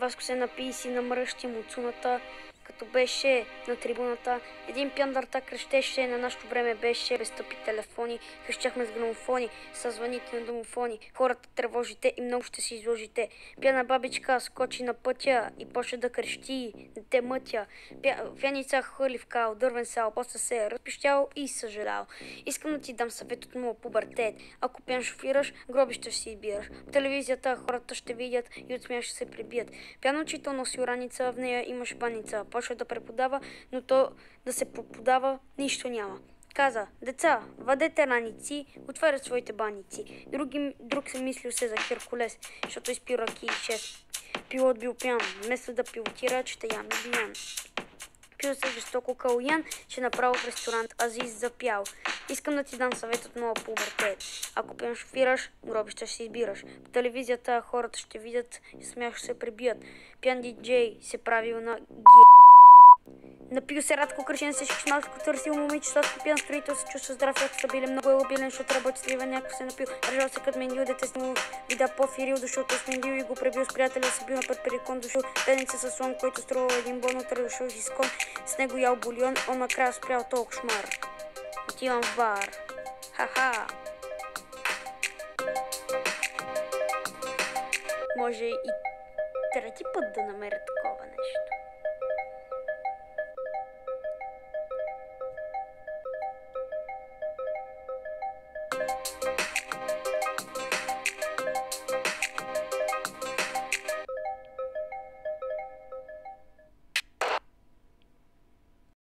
Васко се напи и си намръщи муцуната, като беше на трибуната. Един пяндърта крещеше, на нашето време беше без тъпи телефони. Крещяхме с грамофони, с звъните на домофони. Хората тревожите и много ще се изложите. Пяна бабичка скочи на пътя и почна да крещи, дете мътя. Пяница хвърли в кал, дървен сал, после се разпищял и съжалял. Искам да ти дам съвет от моя пубертет. Ако пян шофираш, гробище ще си избираш. По телевизията хората ще видят и от смях ще се прибият. Пян учител носи раница, в нея имаш баница. Почва да преподава, но то да се преподава нищо няма. Каза: деца, вадете раници, отварят своите баници. Друг се мислил се за Херкулес, защото изпил ръки и 6. Пилот бил пян, вместо да пилотира, че те яме биян. Пил се жестоко калуян, че направо в ресторант Азиз запял. Искам да ти дам съвет от моя пубертет. Ако пиян шофираш, гробища ще си избираш. По телевизията хората ще видят и смях ще се прибият. Пиян диджей се правил на Напил се Радко Кръшен, се шишмалко търсил момиче, сладко пиян строител, се чувства здрав, ако стабилен, много е обилен, защото работи с лива, някой се напил, държал се като Мендил, дете с него вида по-фирил, защото с Мендил и го пребил с приятеля, се бил на път перикон, дошъл бедница със слон, който струва един бон, утре дошъл с изкон, с него ял бульон, он накрая спрял толкова шмар. Отивам в бар. Ха-ха! Може и трети път да намеря такова нещо.